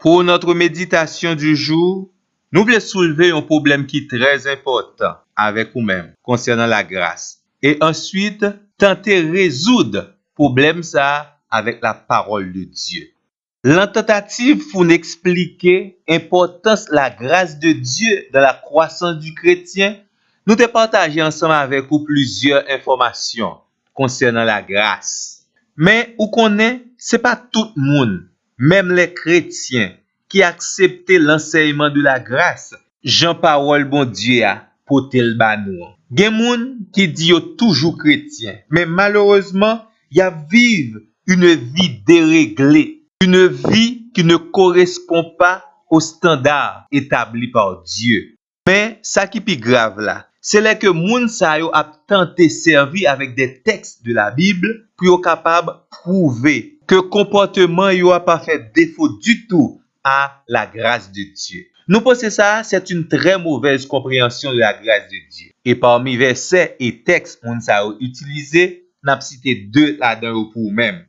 Pour notre méditation du jour, nous voulons soulever un problème qui est très important avec vous-même concernant la grâce. Et ensuite, tenter de résoudre le problème ça avec la parole de Dieu. La tentative pour nous expliquer l'importance de la grâce de Dieu dans la croissance du chrétien, nous te partagé ensemble avec vous plusieurs informations concernant la grâce. Mais vous connaissez, ce n'est pas tout le monde, même les chrétiens, qui acceptent l'enseignement de la grâce. Jean-Parole bon Dieu a poté le banou. Il y a des gens qui disent toujours chrétien, mais malheureusement, ils vivent une vie déréglée, une vie qui ne correspond pas aux standards établis par Dieu. Mais ça qui est plus grave là, c'est là que moun sa yo a tenté servir avec des textes de la Bible pour être capable de prouver que comportement yo a pas fait défaut du tout à la grâce de Dieu. Nous pensons ça, c'est une très mauvaise compréhension de la grâce de Dieu. Et parmi versets et textes moun sa yo utilisés, n'a cité deux là-dedans pour vous-même.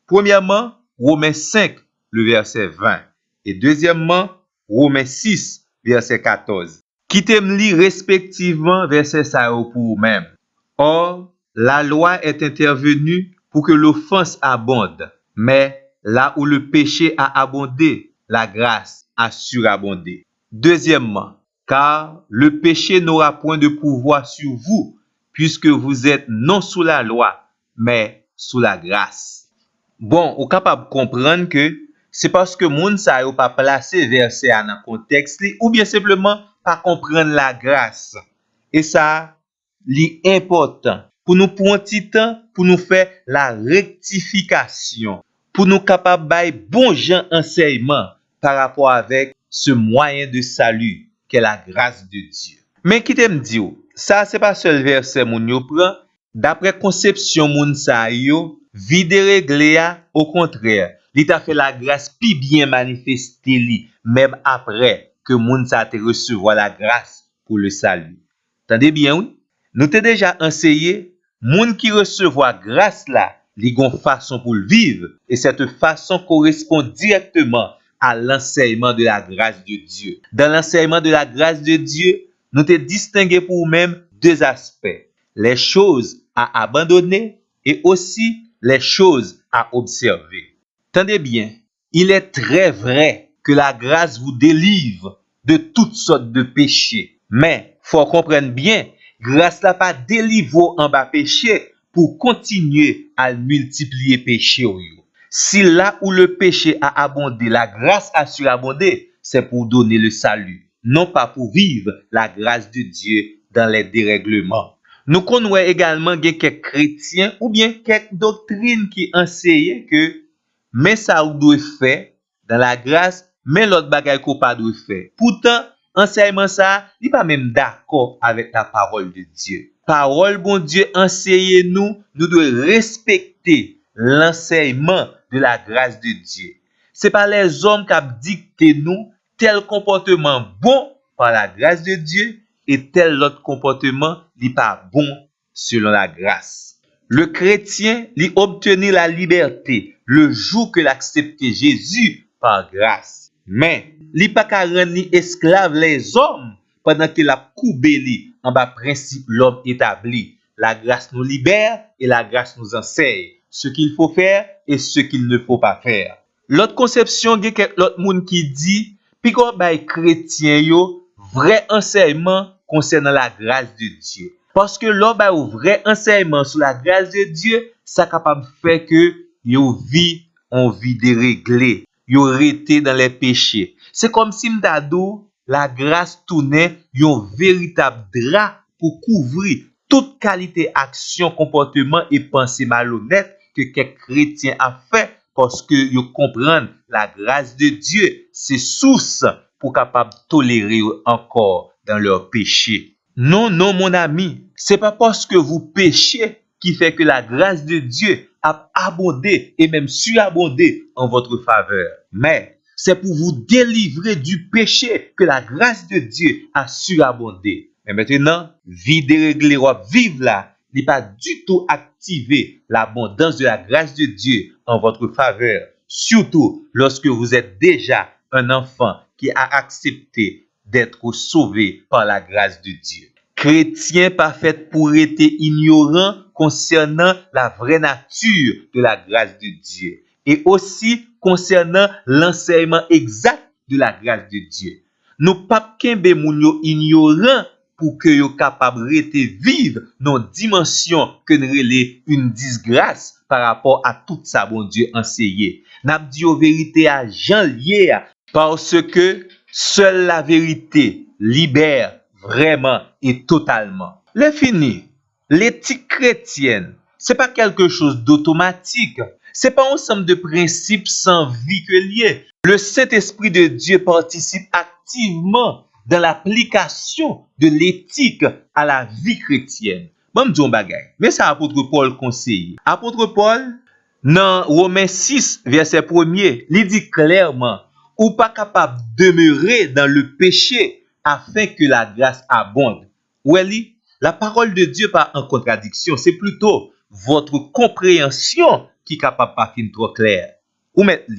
Premièrement, Romains 5, le verset 20. Et deuxièmement, Romains 6, verset 14. Qui t'aime lire respectivement verset ça pour vous-même. Or, la loi est intervenue pour que l'offense abonde, mais là où le péché a abondé, la grâce a surabondé. Deuxièmement, car le péché n'aura point de pouvoir sur vous, puisque vous êtes non sous la loi, mais sous la grâce. Bon, on est capable de comprendre que c'est parce que moun sa yo pas placé verset dans le contexte ou bien simplement pas comprendre la grâce. Et ça, c'est important pour nous prendre un petit temps pour nous faire la rectification, pour nous capables de bon gens enseignement par rapport avec ce moyen de salut qu'est la grâce de Dieu. Mais qui t'aime dire, ça c'est pas seul verset moun yo prend, d'après conception moun sa yo, vie déréglée au contraire, il t'a fait la grâce puis bien manifester li, même après que moun sa te recevoir la grâce pour le salut. Tendez bien oui, nous t'ai déjà enseigné, moun qui recevoir grâce là, li gon façon pour le vivre et cette façon correspond directement à l'enseignement de la grâce de Dieu. Dans l'enseignement de la grâce de Dieu, nous t'ai distingué pour nous-mêmes deux aspects, les choses à abandonner et aussi les choses à observer. Tendez bien, il est très vrai que la grâce vous délivre de toutes sortes de péchés. Mais, faut comprendre bien, grâce n'a pas délivré en bas péché pour continuer à multiplier péché. Si là où le péché a abondé, la grâce a surabondé, c'est pour donner le salut, non pas pour vivre la grâce de Dieu dans les dérèglements. Nous connaissons également quelques chrétiens ou bien quelques doctrines qui enseignent que mais ça ou doit faire dans la grâce, mais l'autre bagaille qu'on pas doit faire. Pourtant, enseignement ça, il pas même d'accord avec la parole de Dieu. Parole bon Dieu enseigne nous devons respecter l'enseignement de la grâce de Dieu. C'est pas les hommes qui dictent nous tel comportement bon par la grâce de Dieu et tel autre comportement n'est pas bon selon la grâce. Le chrétien lui obtenir la liberté le jour que l'accepte Jésus par grâce. Mais il pas qu'à rendre esclave les hommes pendant qu'il a coubé li en bas principe l'homme établi. La grâce nous libère et la grâce nous enseigne ce qu'il faut faire et ce qu'il ne faut pas faire. L'autre conception, il y a l'autre monde qui dit puis qu'on bail chrétien yo vrai enseignement concernant la grâce de Dieu. Parce que l'homme a un vrai enseignement sur la grâce de Dieu, ça capable de faire que yo vit en vie déréglée, yo rete dans les péchés. C'est comme si m'dadou la grâce tournait un véritable drap pour couvrir toute qualité action, comportement et pensée malhonnête que quelques chrétiens a fait parce que yo comprennent la grâce de Dieu, c'est source pour capable tolérer encore dans leur péché. Non, non, mon ami, c'est pas parce que vous péchez qui fait que la grâce de Dieu a abondé et même surabondé en votre faveur. Mais c'est pour vous délivrer du péché que la grâce de Dieu a surabondé. Mais maintenant, vie déréglée, vivre là, n'est pas du tout activer l'abondance de la grâce de Dieu en votre faveur. Surtout lorsque vous êtes déjà un enfant qui a accepté d'être sauvé par la grâce de Dieu. Chrétien pas fait pour être ignorant concernant la vraie nature de la grâce de Dieu et aussi concernant l'enseignement exact de la grâce de Dieu. Nous pas kembe moun yo ignorant pour que yo capable rete vivre dans dimension que nous relè une disgrâce par rapport à tout ça bon Dieu enseigné. N'a dit aux vérité à Jean lié parce que seule la vérité libère vraiment et totalement. Le fini, l'éthique chrétienne, c'est pas quelque chose d'automatique. C'est pas un ensemble de principes sans vie que lié. Le Saint-Esprit de Dieu participe activement dans l'application de l'éthique à la vie chrétienne. Bon, m'dou bagay. Mais ça apôtre Paul conseille. Apôtre Paul, dans Romains 6, verset 1er, il dit clairement, ou pas capable de demeurer dans le péché afin que la grâce abonde. Ou la parole de Dieu pas en contradiction, c'est plutôt votre compréhension qui est capable pas fin trop clair. Ou mettre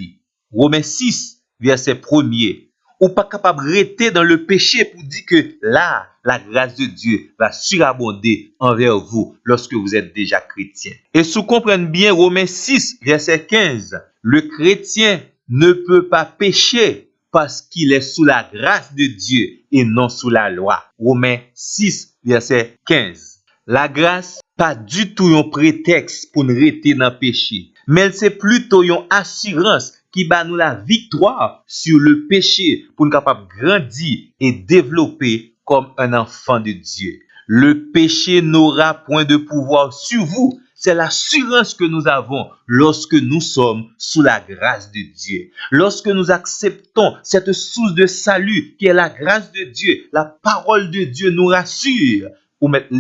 Romains 6, verset 1er, ou pas capable de rester dans le péché pour dire que là, la grâce de Dieu va surabonder envers vous lorsque vous êtes déjà chrétien. Et si vous comprenez bien Romains 6, verset 15, le chrétien ne peut pas pécher parce qu'il est sous la grâce de Dieu et non sous la loi. Romains 6, verset 15. La grâce, pas du tout un prétexte pour nous rester dans le péché, mais c'est plutôt une assurance qui bat nous la victoire sur le péché pour nous capable grandir et développer comme un enfant de Dieu. Le péché n'aura point de pouvoir sur vous. C'est l'assurance que nous avons lorsque nous sommes sous la grâce de Dieu. Lorsque nous acceptons cette source de salut qui est la grâce de Dieu, la parole de Dieu nous rassure. Ou mettre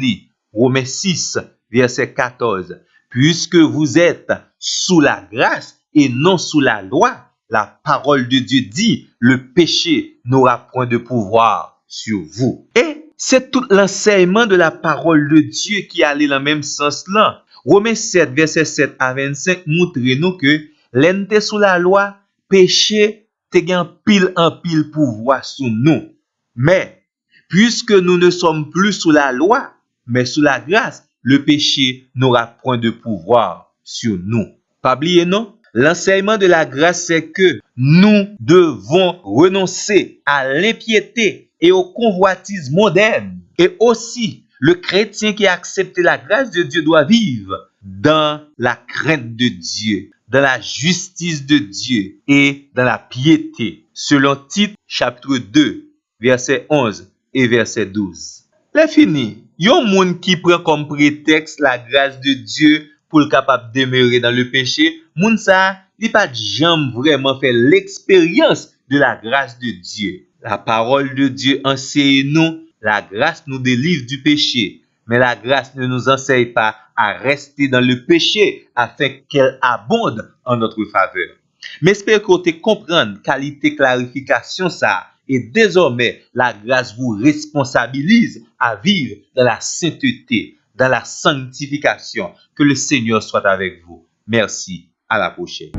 Romains 6, verset 14. Puisque vous êtes sous la grâce et non sous la loi, la parole de Dieu dit, le péché n'aura point de pouvoir sur vous. Et c'est tout l'enseignement de la parole de Dieu qui allait dans le même sens là. Romains 7, verset 7 à 25 montre nous que l'ente sous la loi, péché te gen pile en pile pouvoir sur nous. Mais, puisque nous ne sommes plus sous la loi, mais sous la grâce, le péché n'aura point de pouvoir sur nous. Pas oublier, non? L'enseignement de la grâce, c'est que nous devons renoncer à l'impiété et au convoitise moderne. Et aussi, le chrétien qui a accepté la grâce de Dieu doit vivre dans la crainte de Dieu, dans la justice de Dieu et dans la piété. Selon Tite, chapitre 2, verset 11 et verset 12. C'est fini. Yon moun qui prend comme prétexte la grâce de Dieu pour le capable de demeurer dans le péché, moun ça, il pas jamais vraiment fait l'expérience de la grâce de Dieu. La parole de Dieu enseigne nous, la grâce nous délivre du péché, mais la grâce ne nous enseigne pas à rester dans le péché afin qu'elle abonde en notre faveur. Mais j'espère que vous comprenez qualité clarification ça. Et désormais, la grâce vous responsabilise à vivre dans la sainteté, dans la sanctification. Que le Seigneur soit avec vous. Merci. À la prochaine.